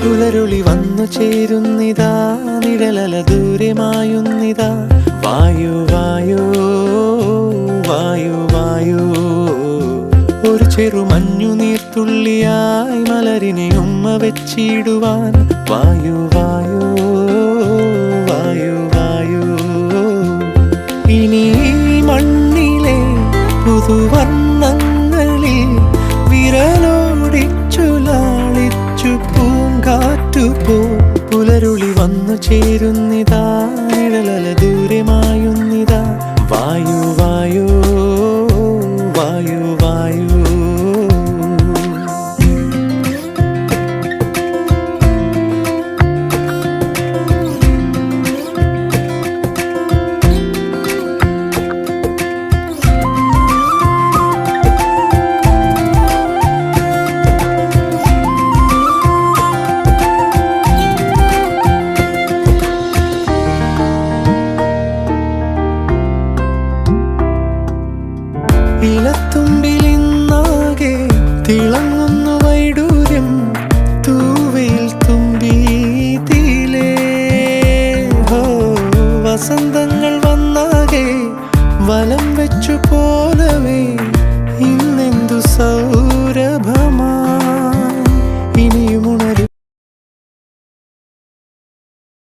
പുലരുളി വന്നു ചേരുന്നിതാ, നിഴലല ദൂരെ മായുന്നിതാ. വായു വായു വായു വായു, ഒരു ചെറു മഞ്ഞു നീർത്തുള്ളിയായി മലരിനെ ഉമ്മ വെച്ചിടുവാൻ. വായു വായു വായു വായു, ഇനി മണ്ണിലെ പുതുവർണ്ണങ്ങളിൽ വിരലോടിച്ചു ലാളിച്ചു പൂങ്കാറ്റുപോ. പുലരുളി വന്നു ചേരുന്നിതാ,